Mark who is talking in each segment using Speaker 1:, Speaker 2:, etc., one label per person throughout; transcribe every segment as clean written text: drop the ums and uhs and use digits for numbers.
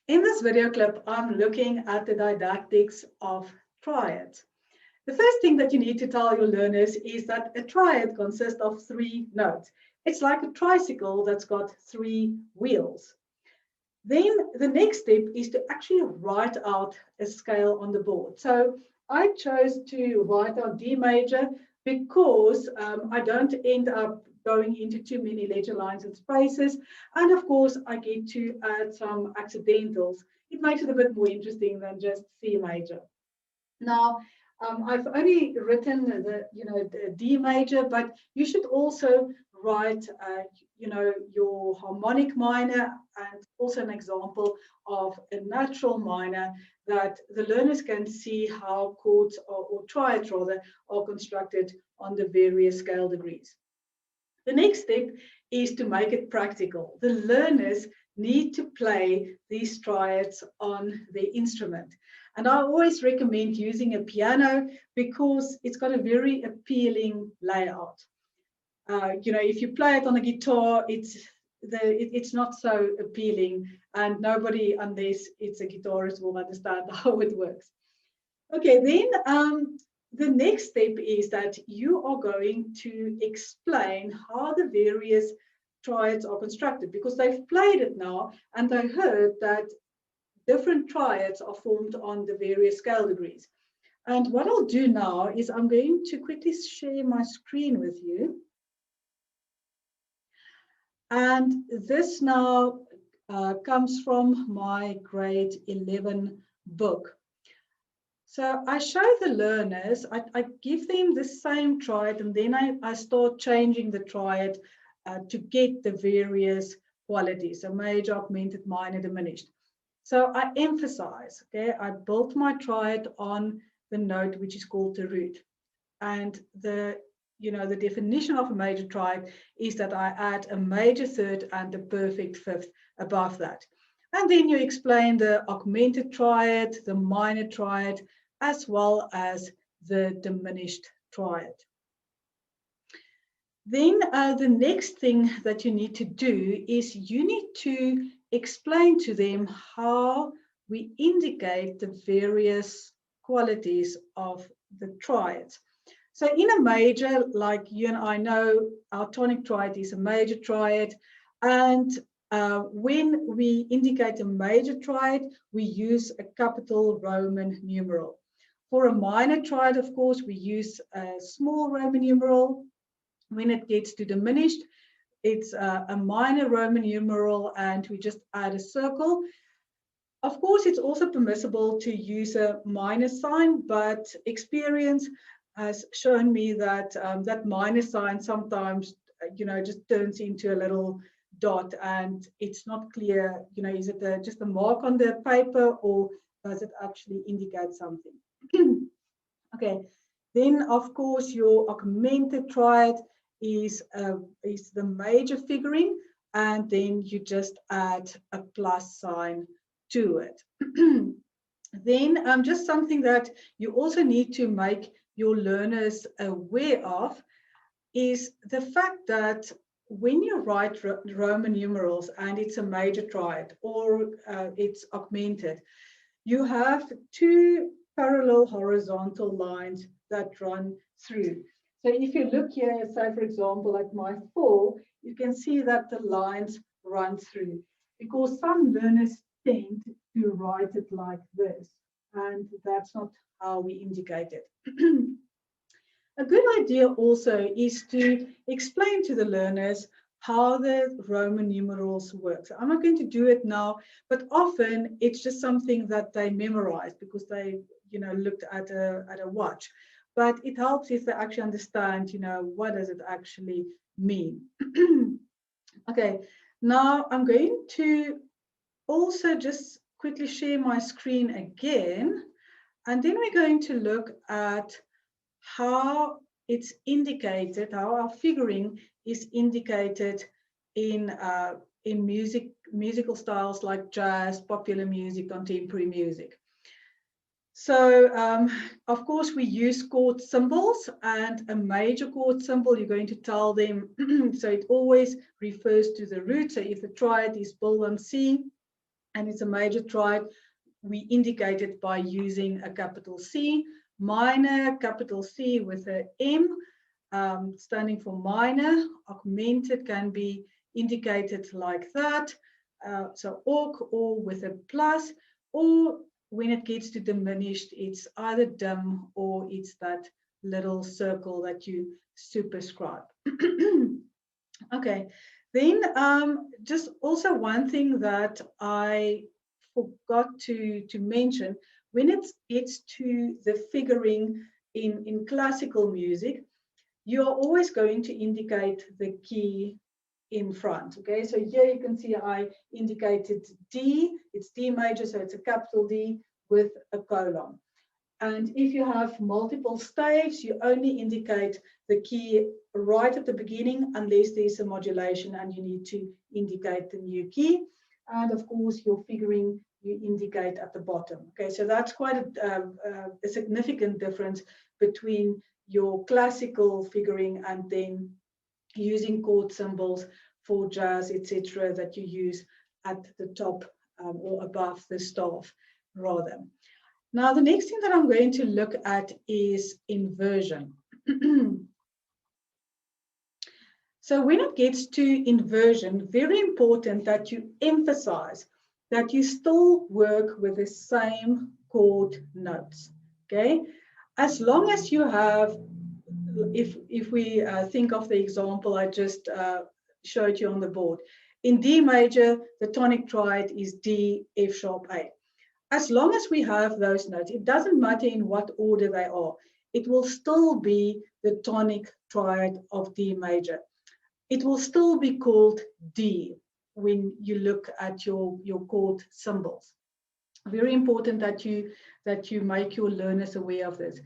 Speaker 1: In this video clip, I'm looking at the didactics of triads. The first thing that you need to tell your learners is that a triad consists of 3 notes. It's like a tricycle that's got 3 wheels. Then the next step is to actually write out a scale on the board. So I chose to write out D major because I don't end up going into too many ledger lines and spaces. And of course, I get to add some accidentals. It makes it a bit more interesting than just C major. Now, I've only written the D major, but you should also write, your harmonic minor and also an example of a natural minor that the learners can see how chords or triads rather are constructed on the various scale degrees. The next step is to make it practical. The learners need to play these triads on the instrument. And I always recommend using a piano because it's got a very appealing layout. If you play it on a guitar, it's not so appealing, and nobody, unless it's a guitarist, will understand how it works. Okay, then the next step is that you are going to explain how the various triads are constructed, because they've played it now and they heard that different triads are formed on the various scale degrees. And what I'll do now is I'm going to quickly share my screen with you. And this now comes from my grade 11 book. So I show the learners, I give them the same triad, and then I start changing the triad to get the various qualities, so major, augmented, minor, diminished. So I emphasize, okay, I built my triad on the note which is called the root. And the definition of a major triad is that I add a major third and a perfect fifth above that. And then you explain the augmented triad, the minor triad, as well as the diminished triad. Then the next thing that you need to do is you need to explain to them how we indicate the various qualities of the triads. So in a major, like you and I know, our tonic triad is a major triad. And when we indicate a major triad, we use a capital Roman numeral. For a minor triad, of course, we use a small Roman numeral. When it gets to diminished, it's a minor Roman numeral, and we just add a circle. Of course, it's also permissible to use a minus sign, but experience has shown me that that minus sign sometimes, just turns into a little dot, and it's not clear, is it just a mark on the paper, or does it actually indicate something? Okay, then of course your augmented triad is the major figuring, and then you just add a plus sign to it. Then just something that you also need to make your learners aware of is the fact that when you write Roman numerals and it's a major triad or it's augmented, you have 2 parallel horizontal lines that run through. So if you look here, say for example, at my 4, you can see that the lines run through, because some learners tend to write it like this, and that's not how we indicate it. A good idea also is to explain to the learners how the Roman numerals work. So I'm not going to do it now, but often it's just something that they memorize because they looked at a watch. But it helps if they actually understand, what does it actually mean. Okay, now I'm going to also just quickly share my screen again, and then we're going to look at how it's indicated, how our figuring is indicated in musical styles like jazz, popular music, contemporary music. So, of course, we use chord symbols, and a major chord symbol, you're going to tell them, so it always refers to the root. So if the triad is built on C, and it's a major triad, we indicate it by using a capital C. Minor, capital C with a M, standing for minor. Augmented can be indicated like that. So aug, or with a plus, or when it gets to diminished, it's either dim or it's that little circle that you superscribe. Okay, then just also one thing that I forgot to mention, when it gets to the figuring in classical music, you are always going to indicate the key in front. Okay, so here you can see I indicated D, it's D major, so it's a capital D with a colon. And if you have multiple staves, you only indicate the key right at the beginning unless there's a modulation and you need to indicate the new key. And of course, your figuring you indicate at the bottom. Okay, so that's quite a significant difference between your classical figuring and then using chord symbols for jazz, etc., that you use at the top or above the staff rather. Now, the next thing that I'm going to look at is inversion. So when it gets to inversion, very important that you emphasize that you still work with the same chord notes, okay? As long as you have, if we think of the example I just showed you on the board, in D major, the tonic triad is D, F sharp, A. As long as we have those notes, it doesn't matter in what order they are, it will still be the tonic triad of D major. It will still be called D when you look at your chord symbols. Very important that you make your learners aware of this.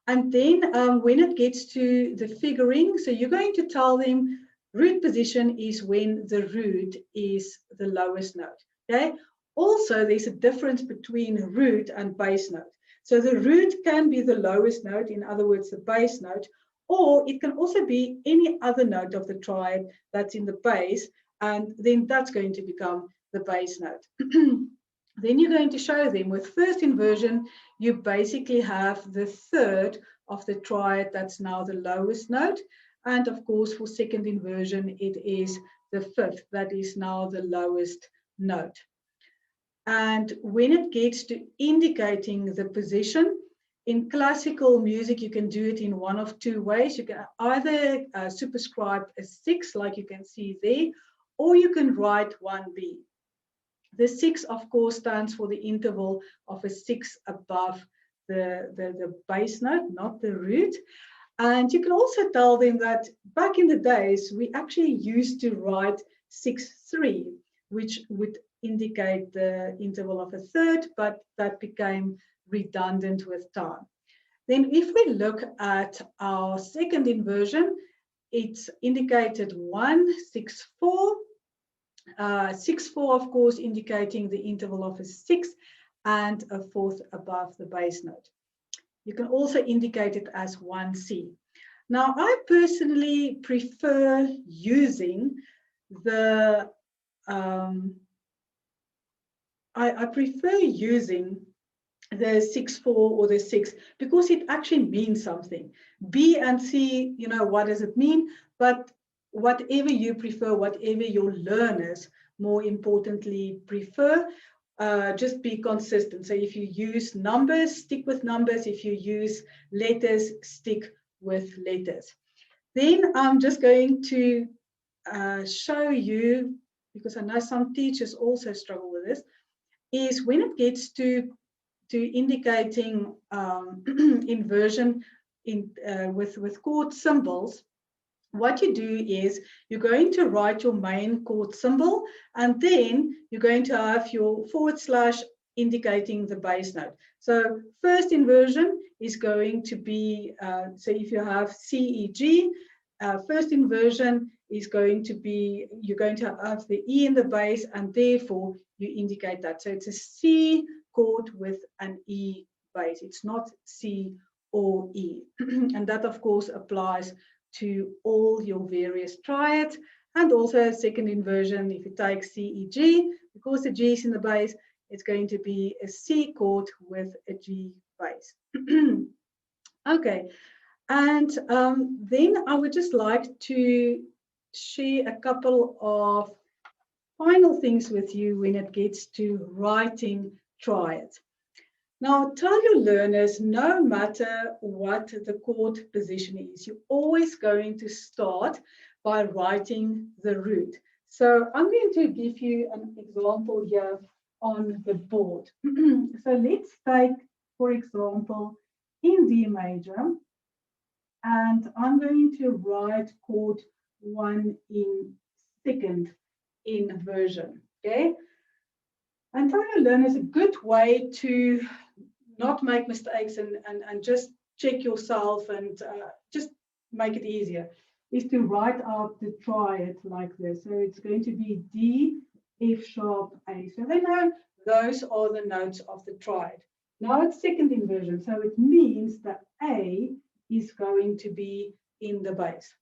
Speaker 1: And then when it gets to the figuring, so you're going to tell them root position is when the root is the lowest note. Okay. Also, there's a difference between root and bass note. So the root can be the lowest note, in other words, the bass note, or it can also be any other note of the triad that's in the bass, and then that's going to become the bass note. Then you're going to show them with first inversion, you basically have the third of the triad that's now the lowest note. And of course, for second inversion, it is the fifth that is now the lowest note. And when it gets to indicating the position, in classical music, you can do it in one of two ways. You can either superscribe a 6, like you can see there, or you can write 1B. The 6, of course, stands for the interval of a 6 above the bass note, not the root. And you can also tell them that back in the days, we actually used to write 6-3, which would indicate the interval of a third, but that became redundant with time. Then if we look at our second inversion, it's indicated 1-6-4. 6-4, of course, indicating the interval of a 6 and a fourth above the bass note. You can also indicate it as 1C. Now, I personally prefer using the I prefer using the 6-4 or the 6 because it actually means something. B and C, you know, what does it mean? But whatever you prefer, whatever your learners more importantly prefer, just be consistent. So if you use numbers, stick with numbers. If you use letters, stick with letters. Then I'm just going to show you, because I know some teachers also struggle with this, is when it gets to indicating inversion with chord symbols, what you do is you're going to write your main chord symbol, and then you're going to have your / indicating the bass note. So first inversion is going to be, so if you have C, E, G, first inversion is going to be, you're going to have the E in the bass, and therefore you indicate that. So it's a C chord with an E bass. It's not C or E. And that, of course, applies to all your various triads. And also second inversion, if you take C, E, G, because the G is in the bass, it's going to be a C chord with a G bass. Okay, and then I would just like to share a couple of final things with you when it gets to writing triads. Now, tell your learners, no matter what the chord position is, you're always going to start by writing the root. So I'm going to give you an example here on the board. So let's take, for example, in D major, and I'm going to write chord 1 in second inversion, okay? And tell your learners a good way to not make mistakes and just check yourself and just make it easier is to write out the triad like this. So it's going to be D, F sharp, A. So they know those are the notes of the triad. Now it's second inversion, so it means that A is going to be in the bass.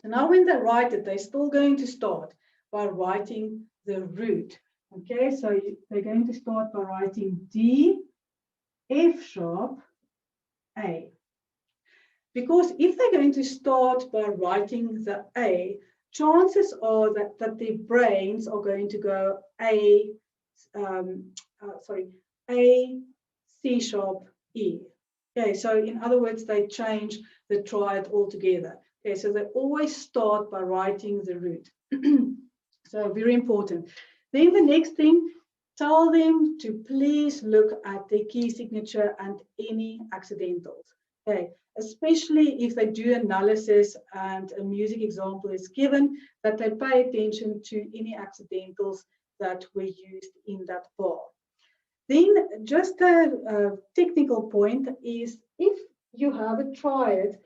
Speaker 1: So now when they write it, they're still going to start by writing the root. Okay, so they're going to start by writing D, F sharp, A. Because if they're going to start by writing the A, chances are that their brains are going to go A, C sharp, E. Okay, so in other words, they change the triad altogether. Okay, so they always start by writing the root. So very important. Then the next thing, tell them to please look at their key signature and any accidentals. Okay, especially if they do analysis and a music example is given, that they pay attention to any accidentals that were used in that bar. Then just a technical point is if you have a triad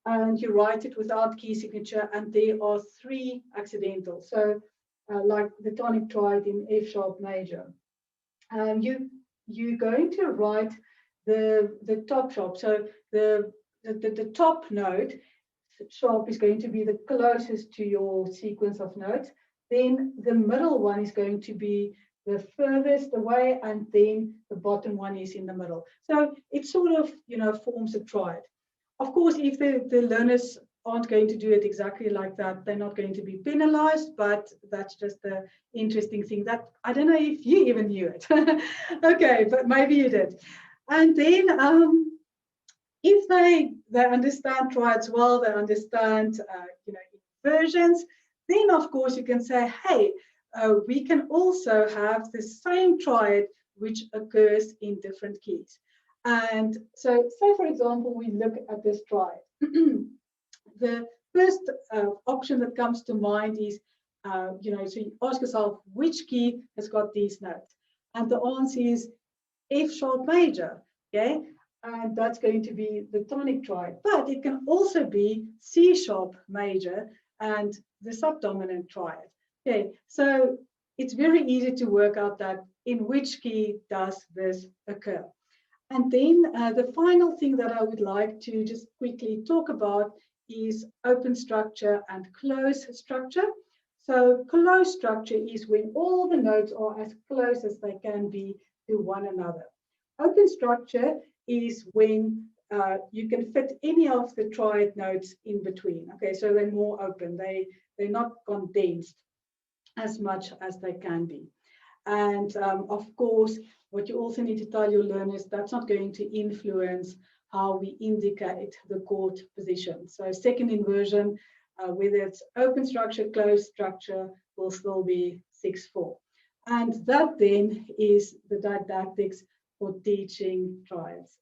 Speaker 1: and you write it without key signature and there are 3 accidentals, so like the tonic triad in F sharp major, you're going to write the top sharp. So the top note sharp is going to be the closest to your sequence of notes. Then the middle one is going to be the furthest away, and then the bottom one is in the middle. So it sort of, forms a triad. Of course, if the learners aren't going to do it exactly like that, they're not going to be penalized, but that's just the interesting thing that I don't know if you even knew it. Okay, but maybe you did. And then if they understand triads well, they understand inversions, then of course you can say, hey, we can also have the same triad which occurs in different keys. And so say, for example, we look at this triad. The first option that comes to mind is, so you ask yourself, which key has got these notes? And the answer is F sharp major, okay? And that's going to be the tonic triad. But it can also be C sharp major and the subdominant triad. Okay, so it's very easy to work out that in which key does this occur. And then the final thing that I would like to just quickly talk about is open structure and close structure. So close structure is when all the notes are as close as they can be to one another. Open structure is when you can fit any of the triad notes in between. Okay, so they're more open. They're not condensed as much as they can be. And of course, what you also need to tell your learners, that's not going to influence how we indicate the chord position. So second inversion, whether it's open structure, closed structure, will still be 6/4. And that then is the didactics for teaching triads.